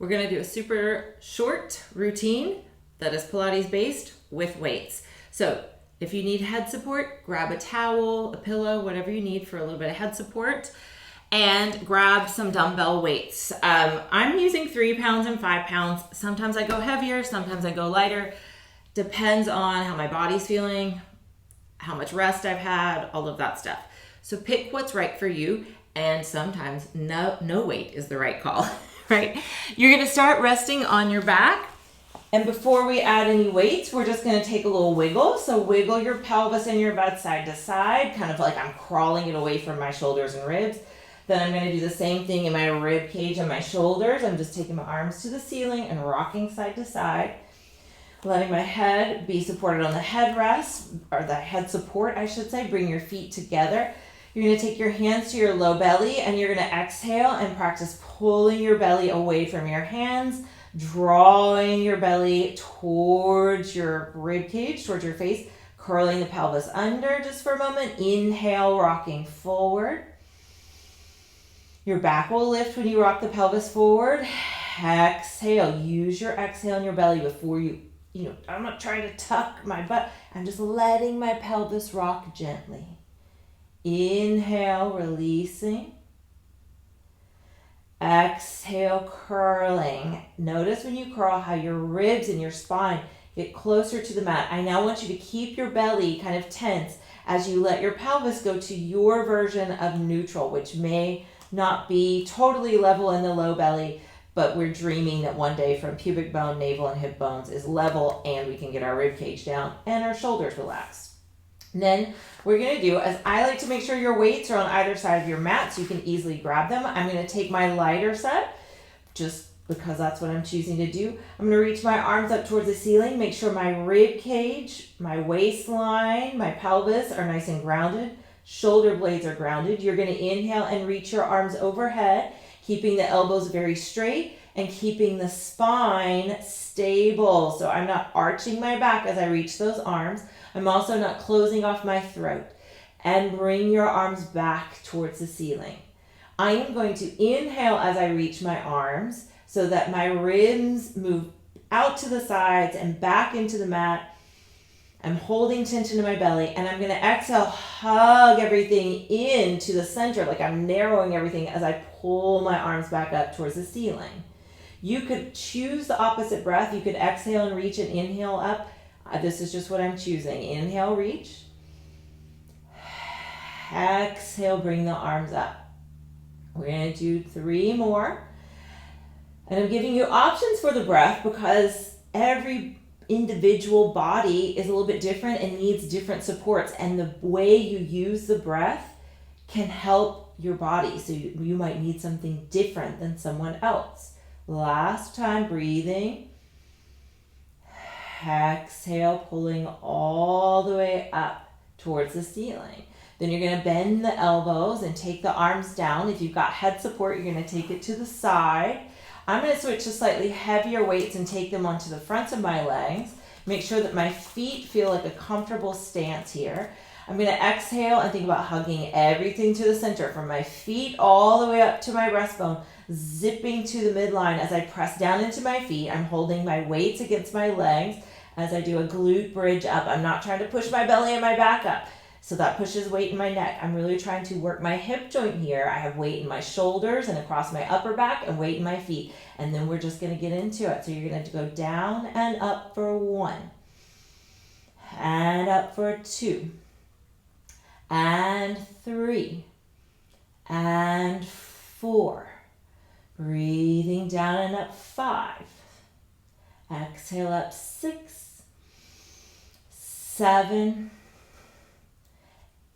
We're gonna do a super short routine that is Pilates based with weights. So if you need head support, grab a towel, a pillow, whatever you need for a little bit of head support, and grab some dumbbell weights. I'm using 3 pounds and 5 pounds. Sometimes I go heavier, sometimes I go lighter. Depends on how my body's feeling, how much rest I've had, all of that stuff. So pick what's right for you, and sometimes no weight is the right call, right? You're gonna start resting on your back, and before we add any weights, we're just gonna take a little wiggle. So wiggle your pelvis and your butt side to side, kind of like I'm crawling it away from my shoulders and ribs. Then I'm gonna do the same thing in my rib cage and my shoulders. I'm just taking my arms to the ceiling and rocking side to side, letting my head be supported on the headrest, or the head support, I should say. Bring your feet together. You're gonna take your hands to your low belly, and you're gonna exhale and practice pulling your belly away from your hands, drawing your belly towards your rib cage, towards your face, curling the pelvis under just for a moment. Inhale, rocking forward. Your back will lift when you rock the pelvis forward. Exhale. Use your exhale in your belly before I'm not trying to tuck my butt. I'm just letting my pelvis rock gently. Inhale, releasing. Exhale, curling. Notice when you curl how your ribs and your spine get closer to the mat. I now want you to keep your belly kind of tense as you let your pelvis go to your version of neutral, which may not be totally level in the low belly, but we're dreaming that one day from pubic bone, navel, and hip bones is level, and we can get our rib cage down and our shoulders relaxed. And then we're gonna do, as I like to make sure your weights are on either side of your mat so you can easily grab them. I'm gonna take my lighter set, just because that's what I'm choosing to do. I'm gonna reach my arms up towards the ceiling, make sure my rib cage, my waistline, my pelvis are nice and grounded. Shoulder blades are grounded. You're gonna inhale and reach your arms overhead, keeping the elbows very straight and keeping the spine stable. So I'm not arching my back as I reach those arms. I'm also not closing off my throat. And bring your arms back towards the ceiling. I am going to inhale as I reach my arms so that my ribs move out to the sides and back into the mat. I'm holding tension in my belly, and I'm gonna exhale, hug everything into the center, like I'm narrowing everything as I pull my arms back up towards the ceiling. You could choose the opposite breath. You could exhale and reach and inhale up. This is just what I'm choosing. Inhale, reach. Exhale, bring the arms up. We're gonna do 3 more. And I'm giving you options for the breath because every individual body is a little bit different and needs different supports, and the way you use the breath can help your body. So you might need something different than someone else. Last time, breathing. Exhale, pulling all the way up towards the ceiling. Then you're gonna bend the elbows and take the arms down. If you've got head support, you're gonna take it to the side. I'm going to switch to slightly heavier weights and take them onto the fronts of my legs. Make sure that my feet feel like a comfortable stance here. I'm going to exhale and think about hugging everything to the center, from my feet all the way up to my breastbone, zipping to the midline as I press down into my feet. I'm holding my weights against my legs as I do a glute bridge up. I'm not trying to push my belly and my back up, so that pushes weight in my neck. I'm really trying to work my hip joint here. I have weight in my shoulders and across my upper back and weight in my feet. And then we're just gonna get into it. So you're gonna go down and up for 1. And up for 2. And 3. And 4. Breathing down and up 5. Exhale up 6. 7.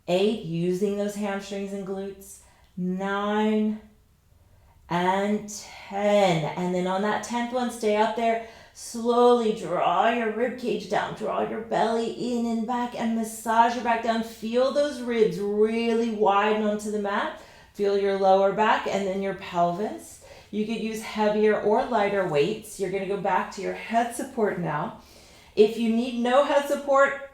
8, using those hamstrings and glutes. 9 and 10. And then on that 10th one, stay up there. Slowly draw your rib cage down. Draw your belly in and back and massage your back down. Feel those ribs really widen onto the mat. Feel your lower back and then your pelvis. You could use heavier or lighter weights. You're going to go back to your head support now. If you need no head support,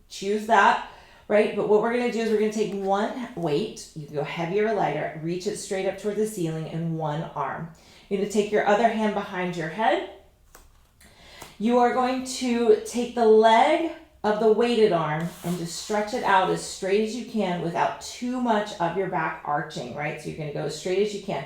choose that. Right, but what we're going to do is we're going to take 1 weight. You can go heavier or lighter. Reach it straight up toward the ceiling in 1 arm. You're going to take your other hand behind your head. You are going to take the leg of the weighted arm and just stretch it out as straight as you can without too much of your back arching, right? So you're going to go as straight as you can.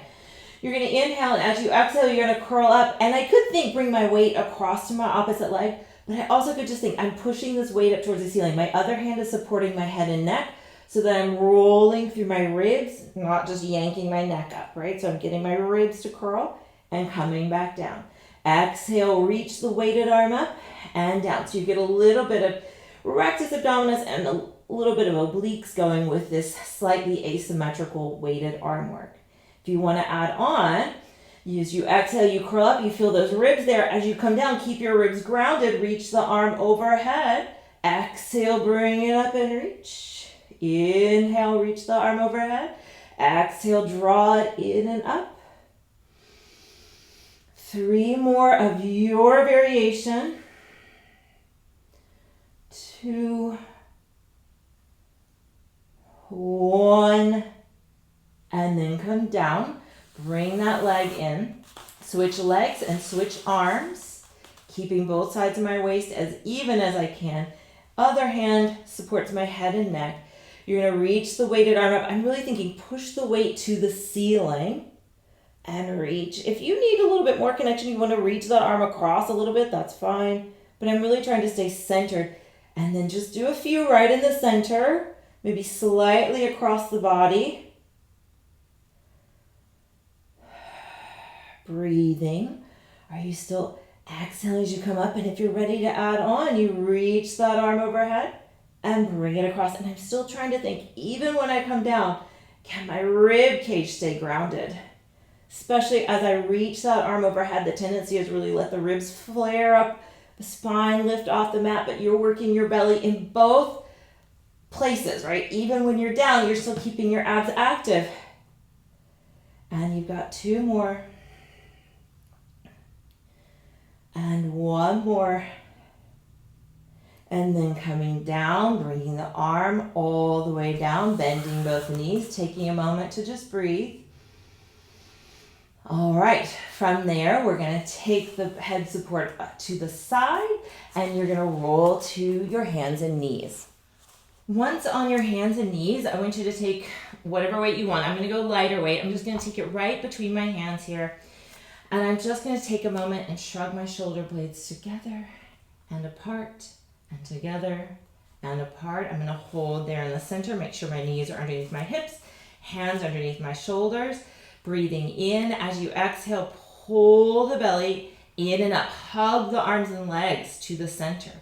You're going to inhale, and as you exhale, you're going to curl up. And I could think bring my weight across to my opposite leg, but I also could just think I'm pushing this weight up towards the ceiling. My other hand is supporting my head and neck so that I'm rolling through my ribs, not just yanking my neck up, right? So I'm getting my ribs to curl and coming back down. Exhale, reach the weighted arm up and down. So you get a little bit of rectus abdominis and a little bit of obliques going with this slightly asymmetrical weighted arm work. If you want to add on, as you exhale, you curl up, you feel those ribs there. As you come down, keep your ribs grounded, reach the arm overhead. Exhale, bring it up and reach. Inhale, reach the arm overhead. Exhale, draw it in and up. 3 more of your variation. 2, 1, and then come down. Bring that leg in. Switch legs and switch arms, keeping both sides of my waist as even as I can. Other hand supports my head and neck. You're going to reach the weighted arm up. I'm really thinking push the weight to the ceiling and reach. If you need a little bit more connection, you want to reach that arm across a little bit, that's fine. But I'm really trying to stay centered. And then just do a few right in the center, maybe slightly across the body. Breathing. Are you still exhaling as you come up? And if you're ready to add on, you reach that arm overhead and bring it across. And I'm still trying to think, even when I come down, can my rib cage stay grounded? Especially as I reach that arm overhead, the tendency is really let the ribs flare up, the spine lift off the mat, but you're working your belly in both places, right? Even when you're down, you're still keeping your abs active. And you've got 2 more. And 1 more. And then coming down, bringing the arm all the way down, bending both knees, taking a moment to just breathe. All right, from there, we're going to take the head support up to the side, and you're going to roll to your hands and knees. Once on your hands and knees, I want you to take whatever weight you want. I'm going to go lighter weight. I'm just going to take it right between my hands here. And I'm just going to take a moment and shrug my shoulder blades together and apart and together and apart. I'm going to hold there in the center. Make sure my knees are underneath my hips, hands underneath my shoulders. Breathing in. As you exhale, pull the belly in and up. Hug the arms and legs to the center.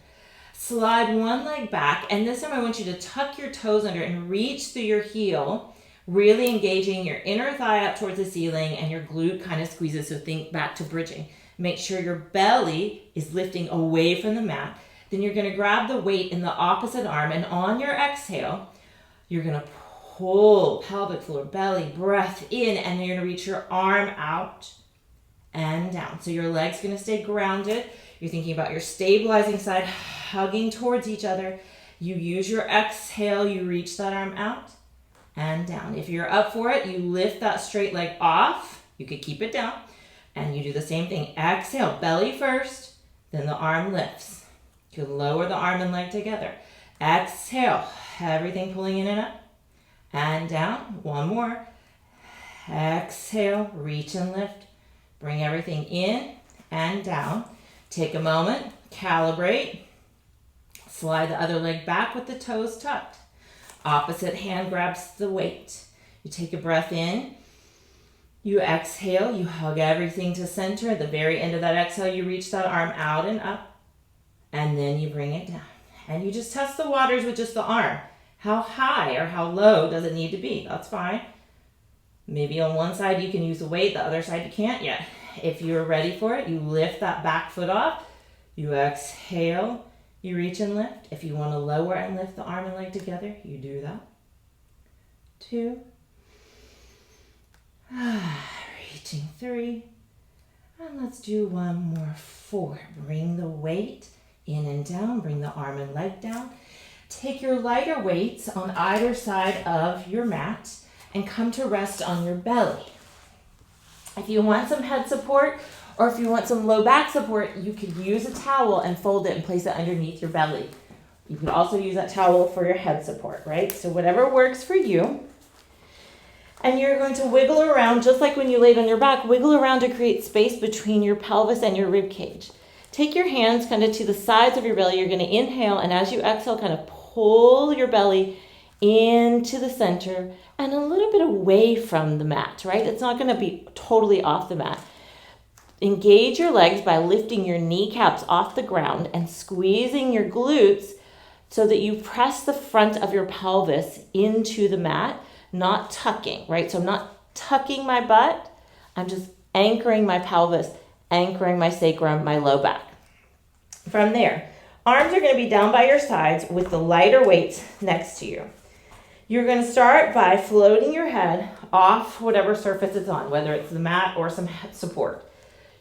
Slide one leg back, and this time I want you to tuck your toes under and reach through your heel, really engaging your inner thigh up towards the ceiling and your glute kind of squeezes, so think back to bridging. Make sure your belly is lifting away from the mat. Then you're going to grab the weight in the opposite arm, and on your exhale, you're going to pull pelvic floor, belly, breath in, and you're going to reach your arm out and down. So your leg's going to stay grounded. You're thinking about your stabilizing side, hugging towards each other. You use your exhale, you reach that arm out and down. If you're up for it, you lift that straight leg off. You could keep it down. And you do the same thing. Exhale, belly first, then the arm lifts. You can lower the arm and leg together. Exhale, everything pulling in and up. And down, 1 more. Exhale, reach and lift. Bring everything in and down. Take a moment, calibrate. Slide the other leg back with the toes tucked. Opposite hand grabs the weight. You take a breath in. You exhale, you hug everything to center. At the very end of that exhale, you reach that arm out and up. And then you bring it down. And you just test the waters with just the arm. How high or how low does it need to be? That's fine. Maybe on one side you can use the weight, the other side you can't yet. If you're ready for it, you lift that back foot off. You exhale, you reach and lift. If you want to lower and lift the arm and leg together, you do that. 2. Reaching 3. And let's do 1 more. 4. Bring the weight in and down. Bring the arm and leg down. Take your lighter weights on either side of your mat and come to rest on your belly. If you want some head support or if you want some low back support, you could use a towel and fold it and place it underneath your belly. You can also use that towel for your head support, right? So whatever works for you. And you're going to wiggle around, just like when you laid on your back, wiggle around to create space between your pelvis and your rib cage. Take your hands kind of to the sides of your belly. You're going to inhale, and as you exhale, kind of pull your belly into the center and a little bit away from the mat, right? It's not going to be totally off the mat. Engage your legs by lifting your kneecaps off the ground and squeezing your glutes so that you press the front of your pelvis into the mat, not tucking, right? So I'm not tucking my butt. I'm just anchoring my pelvis, anchoring my sacrum, my low back. From there, arms are going to be down by your sides with the lighter weights next to you. You're going to start by floating your head off whatever surface it's on, whether it's the mat or some support.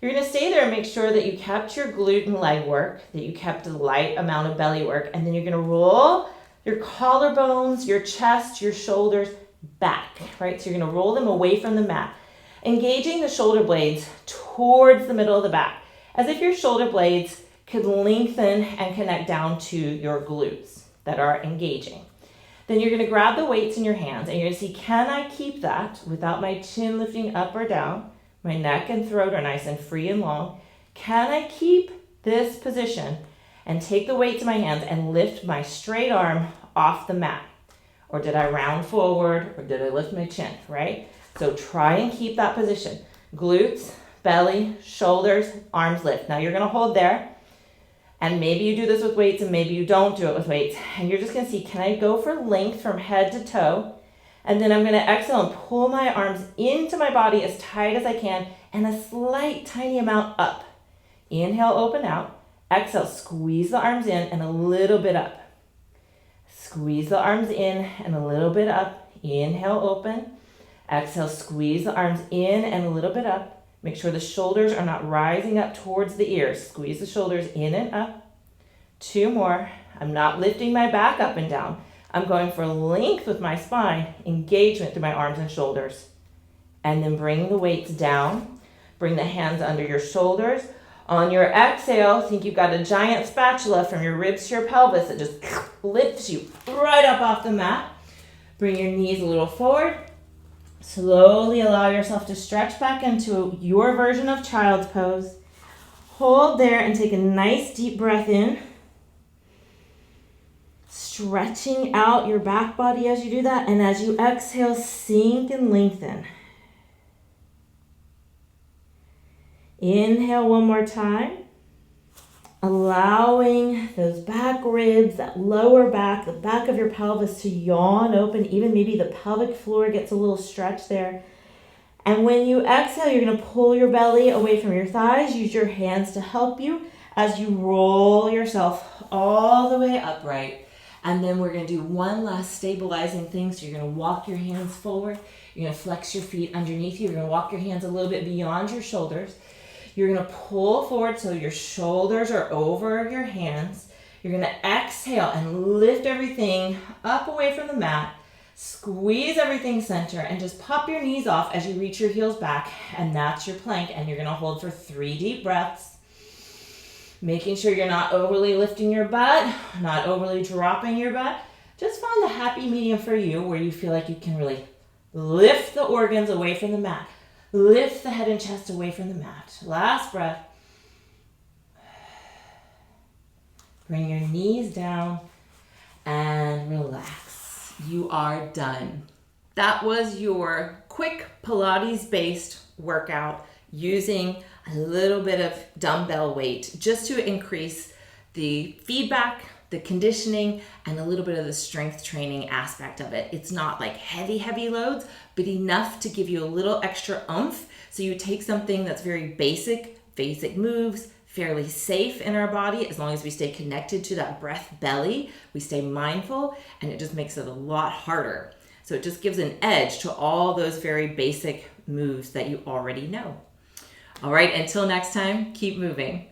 You're going to stay there and make sure that you kept your glute and leg work, that you kept a light amount of belly work, and then you're going to roll your collarbones, your chest, your shoulders back, right? So you're going to roll them away from the mat, engaging the shoulder blades towards the middle of the back, as if your shoulder blades could lengthen and connect down to your glutes that are engaging. Then you're going to grab the weights in your hands and you're going to see, can I keep that without my chin lifting up or down? My neck and throat are nice and free and long. Can I keep this position and take the weights in my hands and lift my straight arm off the mat? Or did I round forward, or did I lift my chin, right? So try and keep that position. Glutes, belly, shoulders, arms lift. Now you're going to hold there. And maybe you do this with weights and maybe you don't do it with weights. And you're just going to see, can I go for length from head to toe? And then I'm going to exhale and pull my arms into my body as tight as I can and a slight tiny amount up. Inhale, open out. Exhale, squeeze the arms in and a little bit up. Squeeze the arms in and a little bit up. Inhale, open. Exhale, squeeze the arms in and a little bit up. Make sure the shoulders are not rising up towards the ears. Squeeze the shoulders in and up. 2 more. I'm not lifting my back up and down. I'm going for length with my spine, engagement through my arms and shoulders. And then bring the weights down. Bring the hands under your shoulders. On your exhale, think you've got a giant spatula from your ribs to your pelvis that just lifts you right up off the mat. Bring your knees a little forward. Slowly allow yourself to stretch back into your version of child's pose. Hold there and take a nice deep breath in. Stretching out your back body as you do that. And as you exhale, sink and lengthen. Inhale one more time. Allowing those back ribs, that lower back, the back of your pelvis to yawn open. Even maybe the pelvic floor gets a little stretch there. And when you exhale, you're going to pull your belly away from your thighs. Use your hands to help you as you roll yourself all the way upright. And then we're going to do one last stabilizing thing. So you're going to walk your hands forward. You're going to flex your feet underneath you. You're going to walk your hands a little bit beyond your shoulders. You're going to pull forward so your shoulders are over your hands. You're going to exhale and lift everything up away from the mat. Squeeze everything center and just pop your knees off as you reach your heels back. And that's your plank. And you're going to hold for 3 deep breaths. Making sure you're not overly lifting your butt, not overly dropping your butt. Just find the happy medium for you where you feel like you can really lift the organs away from the mat. Lift the head and chest away from the mat. Last breath. Bring your knees down and relax. You are done. That was your quick Pilates-based workout using a little bit of dumbbell weight just to increase the feedback, the conditioning, and a little bit of the strength training aspect of it. It's not like heavy loads, but enough to give you a little extra oomph. So you take something that's very basic moves, fairly safe in our body, as long as we stay connected to that breath belly, we stay mindful, and it just makes it a lot harder. So it just gives an edge to all those very basic moves that you already know. All right, until next time, keep moving.